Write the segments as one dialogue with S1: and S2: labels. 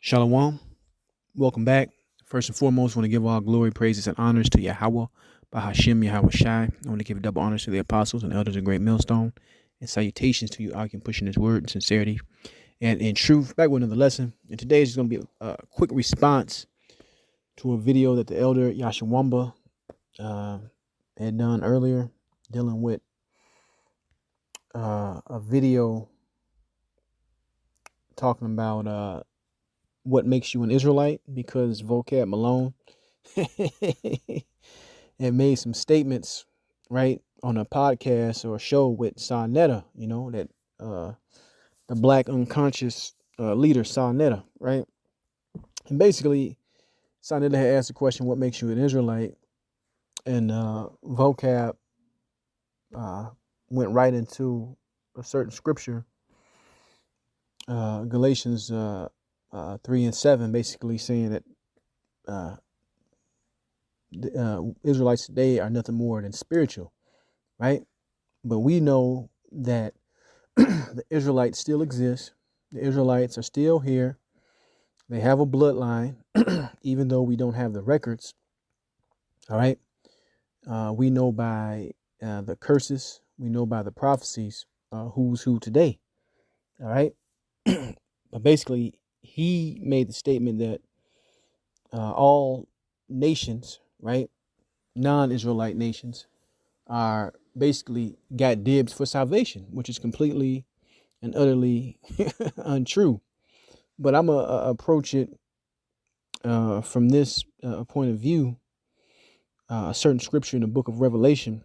S1: Shalom. Welcome back. First and foremost, I want to give all glory, praises, and honors to Yahweh, Bahashim Yahweh Shai. I want to give double honors to the apostles and elders of Great Millstone, and salutations to you, Akim, pushing his word in sincerity and in truth. Back with another lesson. And today is going to be a quick response to a video that the elder Yashawamba had done earlier, dealing with a video talking about what makes you an Israelite, because Vocab Malone and made some statements, right, on a podcast or a show with Sonetta, that the black unconscious leader, Sonetta, right? And basically, Sonetta had asked the question, what makes you an Israelite? And Vocab went right into a certain scripture, Galatians 3:7, basically saying that Israelites today are nothing more than spiritual, right? But we know that the Israelites still exist. The Israelites are still here. They have a bloodline, even though we don't have the records. All right. We know by the curses. We know by the prophecies who's who today. All right. But basically, he made the statement that all nations, right, non-Israelite nations, are basically got dibs for salvation, which is completely and utterly untrue. But I'm going to approach it from this point of view, a certain scripture in the book of Revelation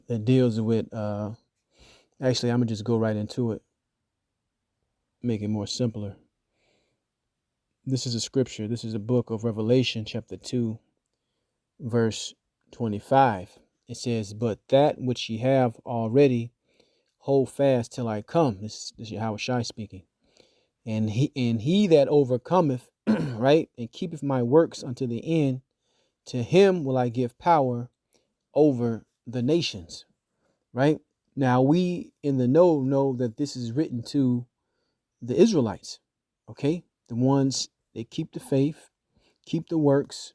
S1: that deals with, actually, I'm going to just go right into it, make it more simpler. This is a scripture. This is a book of Revelation, chapter 2, verse 25. It says, but that which ye have already, hold fast till I come. This is Yahweh Shai speaking. And he that overcometh, right, and keepeth my works unto the end, to him will I give power over the nations, right? Now, we in the know that this is written to the Israelites, okay? The ones that keep the faith, keep the works,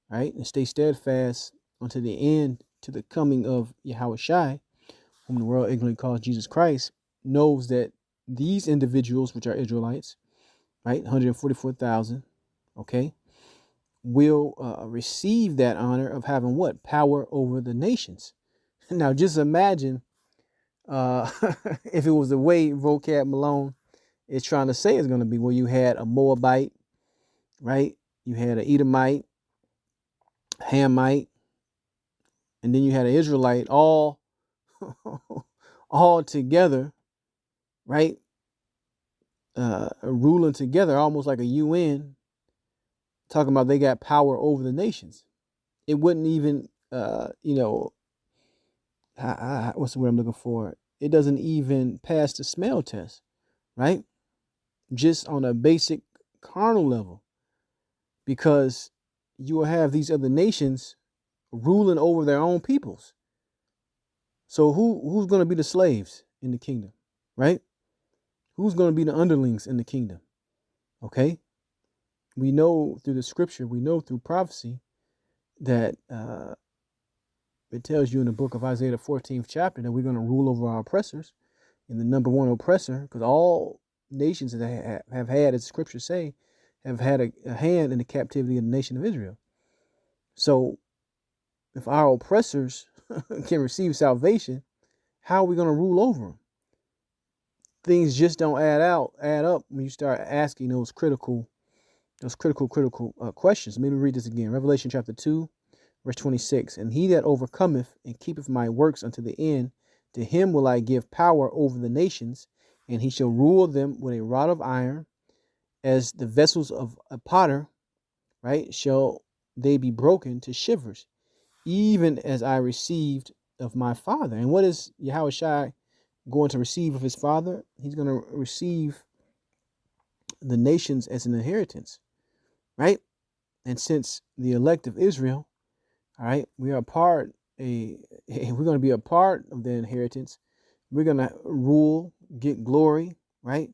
S1: right? And stay steadfast unto the end, to the coming of Yahweh Shai, whom the world ignorantly calls Jesus Christ, knows that these individuals, which are Israelites, right, 144,000, okay, will receive that honor of having what? Power over the nations. Now, just imagine if it was the way Vocab Malone is trying to say it's going to be, where you had a Moabite, right? You had an Edomite, Hamite, and then you had an Israelite, all together, right? Ruling together, almost like a UN, talking about they got power over the nations. It wouldn't even, what's the word I'm looking for? It doesn't even pass the smell test, right? Just on a basic carnal level, because you will have these other nations ruling over their own peoples. So who's going to be the slaves in the kingdom, right? Who's going to be the underlings in the kingdom? Okay. We know through the scripture, we know through prophecy that it tells you in the book of Isaiah, the 14th chapter, that we're going to rule over our oppressors. And the number one oppressor, because all nations that have had, as scriptures say, have had a hand in the captivity of the nation of Israel. So if our oppressors can receive salvation, how are we going to rule over them? Things just don't add up when you start asking those critical questions. Let me read this again. Revelation chapter 2, verse 26. And he that overcometh and keepeth my works unto the end, to him will I give power over the nations, and he shall rule them with a rod of iron, as the vessels of a potter, right, shall they be broken to shivers, even as I received of my Father. And what is Yahweh Shai going to receive of his Father? He's going to receive the nations as an inheritance, right? And since the elect of Israel, all right, we're going to be a part of the inheritance. We're going to rule, get glory, right?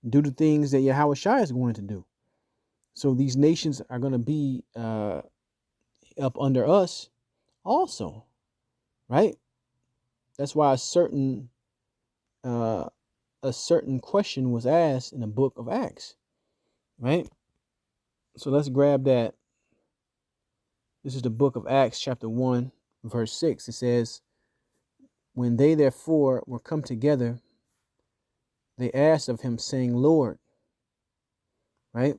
S1: do the things that Yahweh Shai is going to do. So these nations are going to be up under us also, right? That's why uh, a certain question was asked in the book of Acts, right? So let's grab that. This is the book of Acts, chapter 1, verse 6. It says, when they therefore were come together, they asked of him, saying, Lord, right,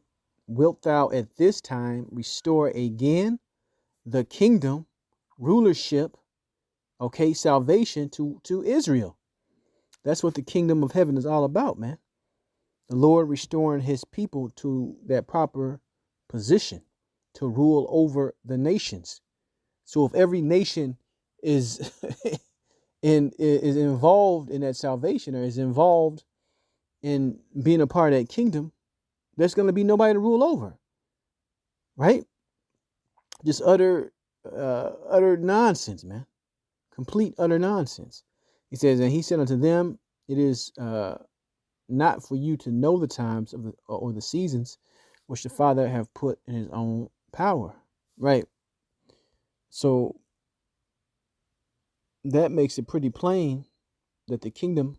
S1: wilt thou at this time restore again the kingdom, rulership, okay, salvation to Israel? That's what the kingdom of heaven is all about, man. The Lord restoring his people to that proper position to rule over the nations. So if every nation is is involved in that salvation, or is involved in being a part of that kingdom, there's going to be nobody to rule over, right? Just utter nonsense, man. Complete utter nonsense. He says, and he said unto them, it is not for you to know the times of or the seasons which the Father have put in his own power, right? So that makes it pretty plain that the kingdom,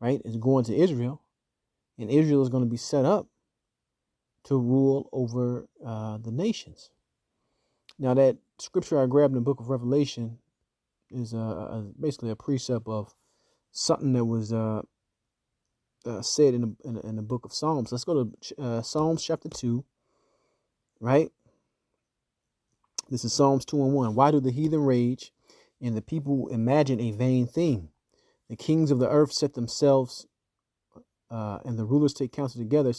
S1: right, is going to Israel, and Israel is going to be set up to rule over the nations. Now, that scripture I grabbed in the book of Revelation is basically a precept of something that was said in the book of Psalms. Let's go to Psalms chapter 2, right? This is Psalms 2:1. Why do the heathen rage and the people imagine a vain thing? The kings of the earth set themselves and the rulers take counsel together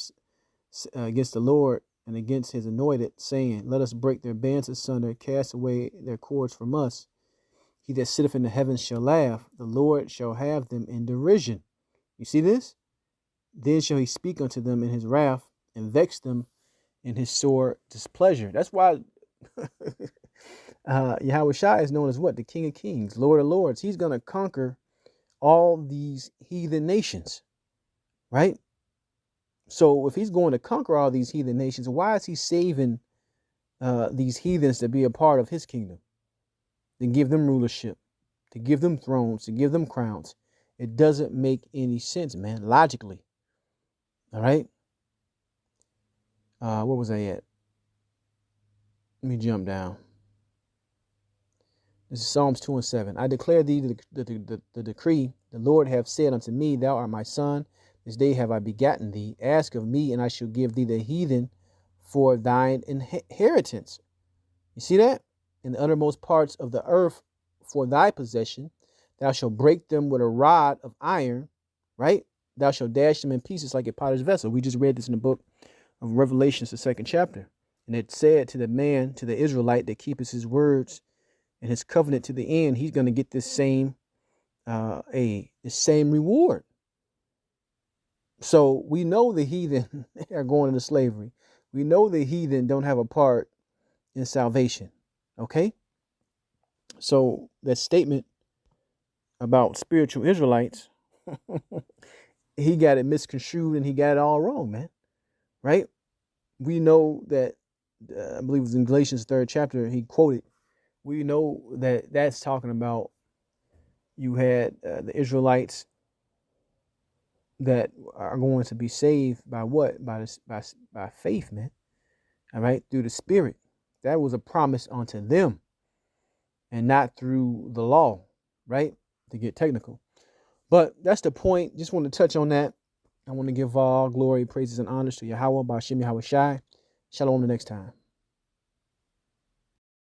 S1: against the Lord and against his anointed, saying, let us break their bands asunder, cast away their cords from us. He that sitteth in the heavens shall laugh. The Lord shall have them in derision. You see this? Then shall he speak unto them in his wrath and vex them in his sore displeasure. That's why Yahweh Shai is known as what? The King of Kings, Lord of Lords. He's going to conquer all these heathen nations, right? So if he's going to conquer all these heathen nations, why is he saving these heathens to be a part of his kingdom? To give them rulership, to give them thrones, to give them crowns. It doesn't make any sense, man, logically. All right. Where was I at? Let me jump down. This is Psalms 2:7. I declare thee the decree. The Lord hath said unto me, thou art my son. This day have I begotten thee. Ask of me, and I shall give thee the heathen for thine inheritance. You see that? In the uttermost parts of the earth for thy possession. Thou shalt break them with a rod of iron, right? Thou shalt dash them in pieces like a potter's vessel. We just read this in the book of Revelations, the 2nd chapter. And it said to the man, to the Israelite that keepeth his words and his covenant to the end, he's going to get this same reward. So we know the heathen are going into slavery. We know the heathen don't have a part in salvation. Okay? So that statement about spiritual Israelites, he got it misconstrued and he got it all wrong, man. Right? We know that, I believe it was in Galatians 3rd chapter, he quoted, we know that that's talking about you had the Israelites that are going to be saved by what? By faith, man. All right, through the Spirit. That was a promise unto them, and not through the law, right? To get technical. But that's the point. Just want to touch on that. I want to give all glory, praises, and honors to Yahweh, Ba'ashem Yahweh Shai. Shalom the next time.